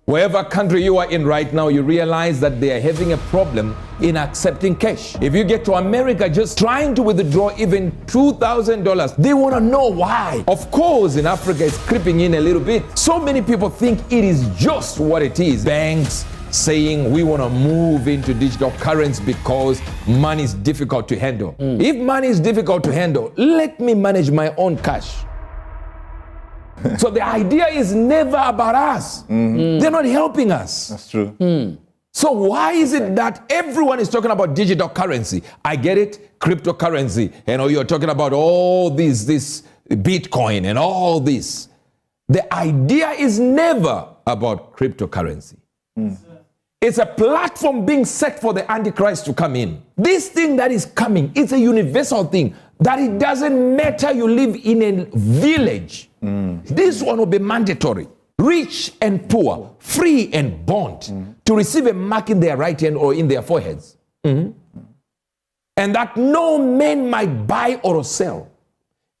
Wherever country you are in right now, you realize that they are having a problem in accepting cash. If you get to America, just trying to withdraw even $2,000, they want to know why. Of course, in Africa, it's creeping in a little bit. So many people think it is just what it is. Banks saying we want to move into digital currency because money is difficult to handle. If money is difficult to handle, let me manage my own cash. So the idea is never about us. They're not helping us. That's true. So why is it that everyone is talking about digital currency? I get it, cryptocurrency, and you're talking about all this Bitcoin and all this. The idea is never about cryptocurrency. It's a platform being set for the Antichrist to come in. This thing that is coming, it's a universal thing, that it doesn't matter you live in a village. This one will be mandatory. Rich and poor, free and bond, to receive a mark in their right hand or in their foreheads. And that no man might buy or sell,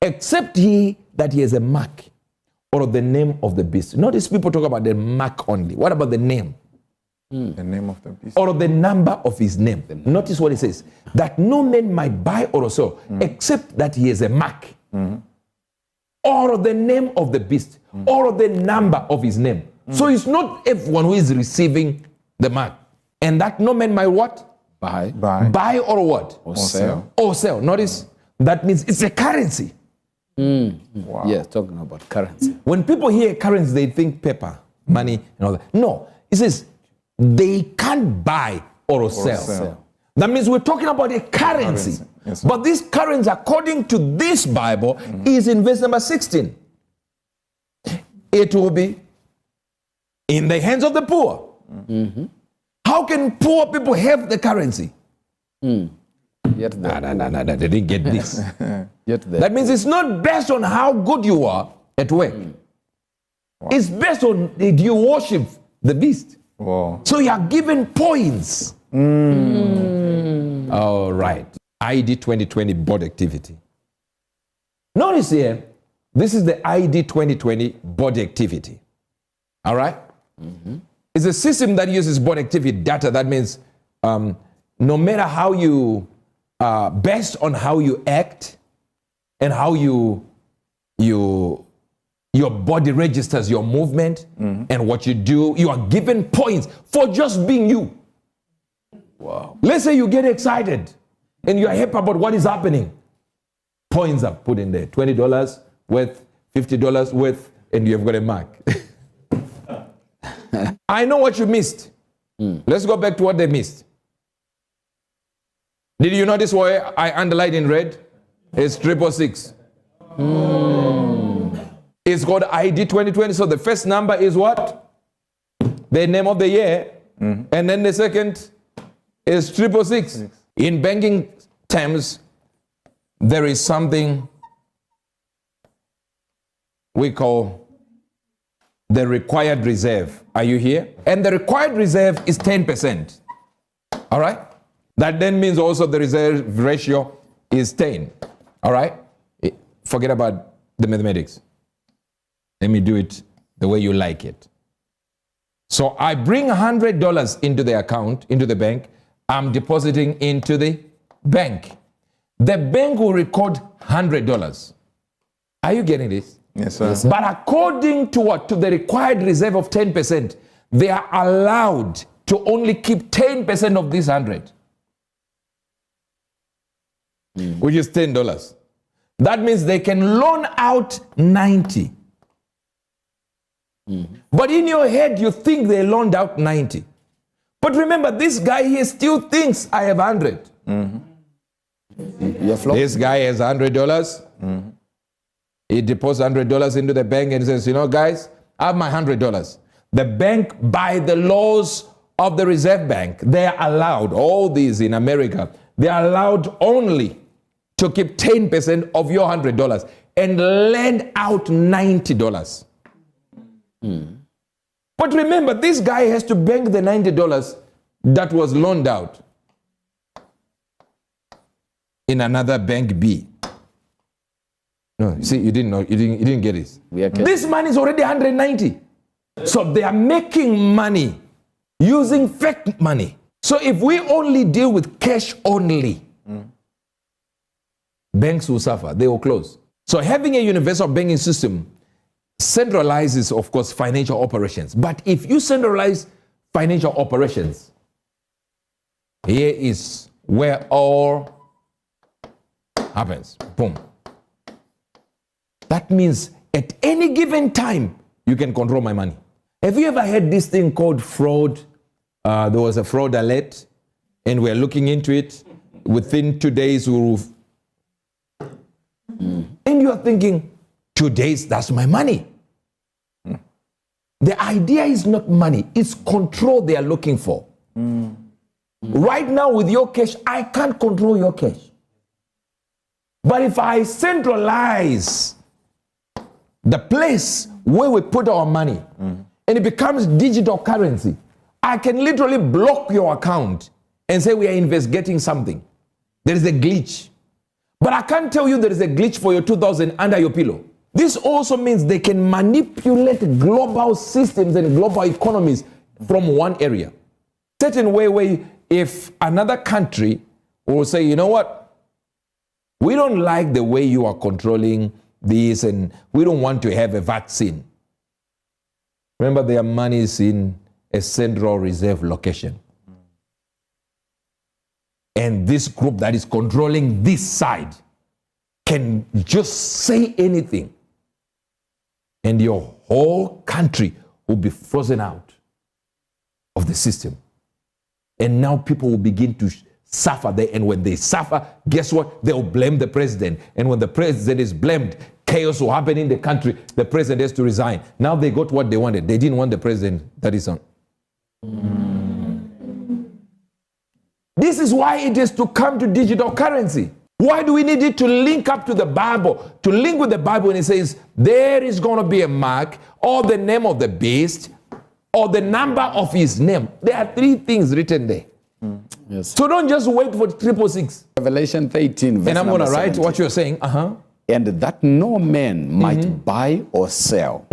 except he that he has a mark or the name of the beast. Notice people talk about the mark only. What about the name? The name of the beast. Or the number of his name. Notice what it says. That no man might buy or sell, except that he has a mark. Or the name of the beast. Or the number of his name. So it's not everyone who is receiving the mark. And that no man might what? Buy. Buy or what? Or sell. Or sell. Notice, that means it's a currency. Wow. Yeah, talking about currency. When people hear currency, they think paper, money, and all that. No, it says they can't buy or sell. That means we're talking about a currency. Yes, but this currency, according to this Bible, is in verse number 16. It will be in the hands of the poor. How can poor people have the currency? Yet No, they didn't get this. Yet That means it's not based on how good you are at work. It's based on, did you worship the beast? Wow. So you are given points. All right. ID 2020 board activity. Notice here, this is the ID 2020 board activity. All right? It's a system that uses board activity data. That means no matter how you, based on how you act and how your body registers your movement and what you do, you are given points for just being you. Wow. Let's say you get excited and you are happy about what is happening. Points are put in there. $20 worth, $50 worth, and you have got a mark. I know what you missed. Let's go back to what they missed. Did you notice why I underlined in red? It's 666. It's called ID 2020. So the first number is what? The name of the year. And then the second is 666. In banking terms, there is something we call the required reserve. Are you here? And the required reserve is 10%. All right? That then means also the reserve ratio is 10. All right? Forget about the mathematics. Let me do it the way you like it. So I bring $100 into the account, into the bank. I'm depositing into the bank. The bank will record $100. Are you getting this? Yes, sir. But according to what? To the required reserve of 10%, they are allowed to only keep 10% of this 100, which is $10. That means they can loan out 90. But in your head, you think they loaned out 90. But remember, this guy here still thinks I have 100. This guy has $100. He deposits $100 into the bank and says, you know, guys, I have my $100. The bank, by the laws of the Reserve Bank, they are allowed, all these in America, they are allowed only to keep 10% of your $100 and lend out $90. But remember, this guy has to bank the $90 that was loaned out in another bank B. No, you see, you didn't know, you didn't get this. This man is already 190. So they are making money using fake money. So if we only deal with cash only, banks will suffer, they will close. So having a universal banking system centralizes, of course, financial operations. But if you centralize financial operations, here is where all happens. Boom. That means at any given time, you can control my money. Have you ever had this thing called fraud? There was a fraud alert, and we're looking into it. Within 2 days, we'll... And you're thinking, 2 days, that's my money. The idea is not money, it's control they are looking for. Right now with your cash, I can't control your cash. But if I centralize the place where we put our money, and it becomes digital currency, I can literally block your account and say we are investigating something. There is a glitch. But I can't tell you there is a glitch for your 2000 under your pillow. This also means they can manipulate global systems and global economies from one area. Certain way where if another country will say, you know what, we don't like the way you are controlling this and we don't want to have a vaccine. Remember, their money is in a central reserve location. And this group that is controlling this side can just say anything. And your whole country will be frozen out of the system. And now people will begin to suffer there. And when they suffer, guess what? They'll blame the president. And when the president is blamed, chaos will happen in the country. The president has to resign. Now they got what they wanted. They didn't want the president that is on. This is why it is to come to digital currency. Why do we need it to link up to the Bible? To link with the Bible, and it says, there is going to be a mark, or the name of the beast, or the number of his name. There are 3 things written there. Yes. So don't just wait for 666. Revelation 13, verse And I'm going to write 17. what you're saying. And that no man might buy or sell,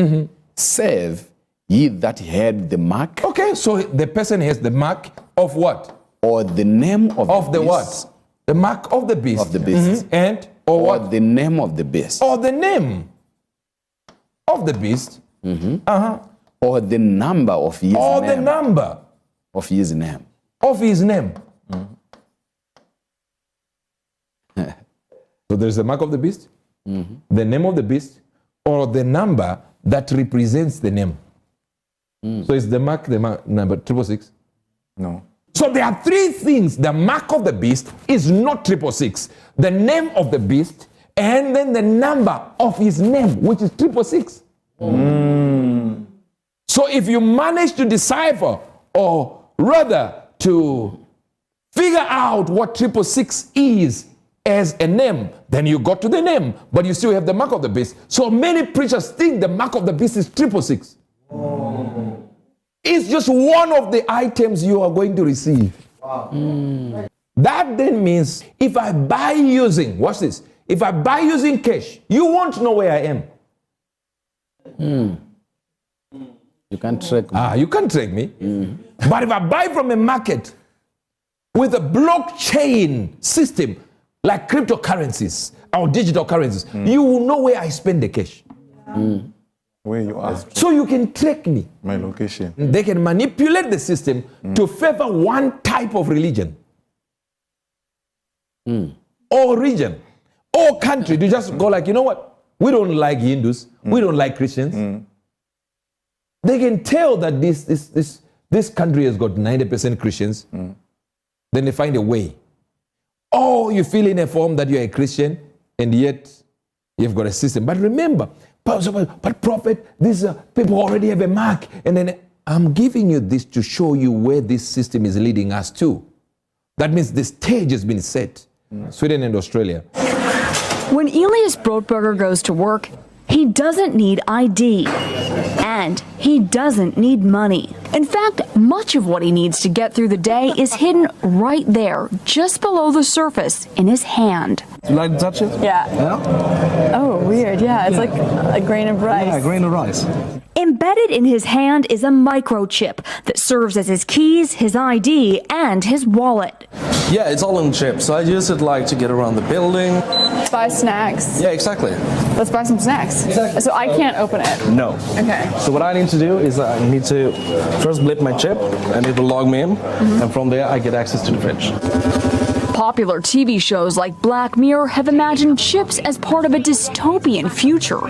save ye that had the mark. Okay, so the person has the mark of what? Or the name of the beast. what? The mark of the beast. Of the beast. And, Or what? the name of the beast. Or the name of the beast. Or the number of his Or name. the number Of his name. of his name. So there's the mark of the beast, the name of the beast, or the number that represents the name. So it's the mark, number 666? No. So there are 3 things. The mark of the beast is not 666. The name of the beast, and then the number of his name, which is 666. So if you manage to decipher, or rather to figure out what 666 is as a name, then you got to the name, but you still have the mark of the beast. So many preachers think the mark of the beast is 666. It's just one of the items you are going to receive. That then means if I buy using, watch this, if I buy using cash, you won't know where I am. You can't track me. You can't track me. But if I buy from a market with a blockchain system, like cryptocurrencies or digital currencies, you will know where I spend the cash. Where you are. So you can track me. My location. They can manipulate the system to favor one type of religion. Or region. Or country. To just go like, you know what? We don't like Hindus. We don't like Christians. They can tell that this country has got 90% Christians. Then they find a way. Or you feel in a form that you're a Christian and yet you've got a system. But remember, but prophet, these people already have a mark. And then I'm giving you this to show you where this system is leading us to. That means the stage has been set. Sweden and Australia. When Elias Brotberger goes to work, he doesn't need ID. And he doesn't need money. In fact, much of what he needs to get through the day is hidden right there, just below the surface, in his hand. You like to touch it? Yeah. Yeah? Oh, weird. Yeah, it's like a grain of rice. Yeah, a grain of rice. Embedded in his hand is a microchip that serves as his keys, his ID, and his wallet. Yeah, it's all in chip, so I use it like to get around the building. Buy snacks. Yeah, exactly. Let's buy some snacks. Exactly. So I can't open it. No. Okay. So what I need to do is I need to first blip my chip, and it will log me in, and from there I get access to the fridge. Popular TV shows like Black Mirror have imagined chips as part of a dystopian future.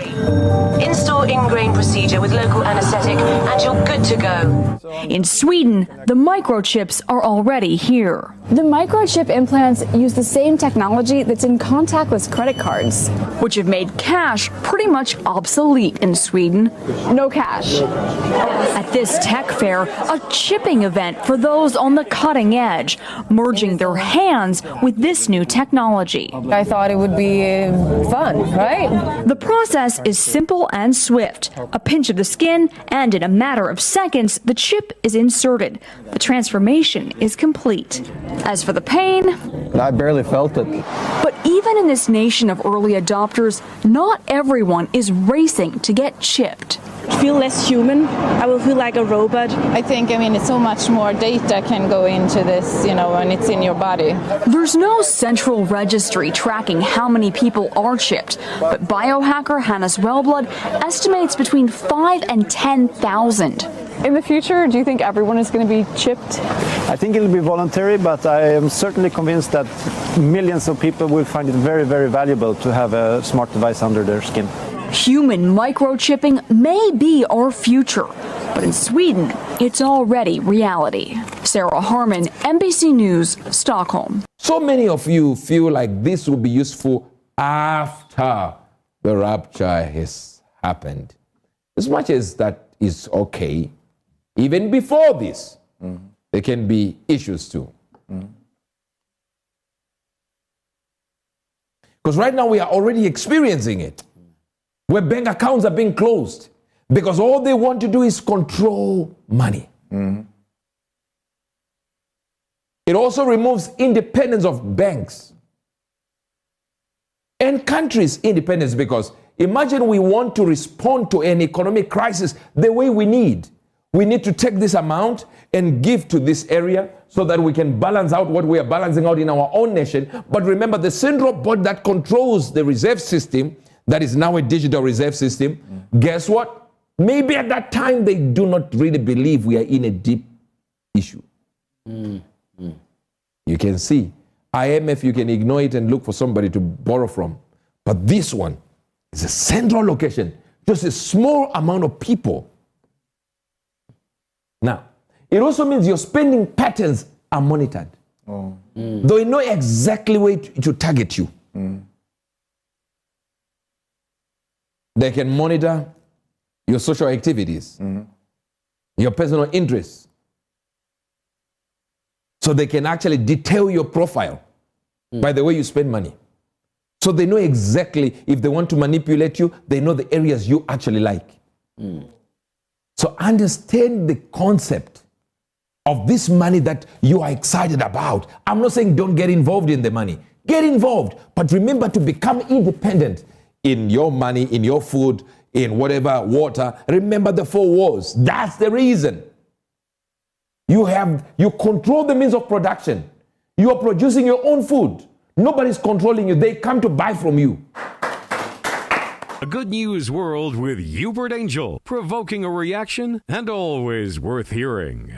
Install ingrain procedure with local anesthetic and you're good to go. In Sweden, the microchips are already here. The microchip implants use the same technology that's in contactless credit cards. Which have made cash pretty much obsolete in Sweden. No cash. At this tech fair, a chipping event for those on the cutting edge, merging their hands with this new technology. I thought it would be fun, right? The process is simple and swift. A pinch of the skin, and in a matter of seconds, the chip is inserted. The transformation is complete. As for the pain, I barely felt it. but even in this nation of early adopters, not everyone is racing to get chipped. Feel less human. I will feel like a robot. I think, it's so much more data can go into this, when it's in your body. There's no central registry tracking how many people are chipped, but biohacker Hannes Wellblood estimates between 5 and 10,000. In the future, do you think everyone is going to be chipped? I think it'll be voluntary, but I am certainly convinced that millions of people will find it very, very valuable to have a smart device under their skin. Human microchipping may be our future, but in Sweden, it's already reality. Sarah Harmon, NBC News, Stockholm. So many of you feel like this will be useful after the rapture has happened. As much as that is okay, even before this, there can be issues too. Because right now we are already experiencing it, where bank accounts are being closed because all they want to do is control money. It also removes independence of banks and countries' independence, because imagine we want to respond to an economic crisis the way we need. We need to take this amount and give to this area so that we can balance out what we are balancing out in our own nation. But remember, the central board that controls the reserve system, that is now a digital reserve system, guess what? Maybe at that time they do not really believe we are in a deep issue. You can see, IMF, you can ignore it and look for somebody to borrow from. But this one is a central location, just a small amount of people. Now, it also means your spending patterns are monitored. They know exactly where to target you. They can monitor your social activities, your personal interests. So they can actually detail your profile by the way you spend money. So they know exactly, if they want to manipulate you, they know the areas you actually like. So understand the concept of this money that you are excited about. I'm not saying don't get involved in the money. Get involved, but remember to become independent in your money, in your food, in whatever, water. Remember the 4 wars. That's the reason. You control the means of production. You are producing your own food. Nobody's controlling you. They come to buy from you. A good news world with Uebert Angel, provoking a reaction and always worth hearing.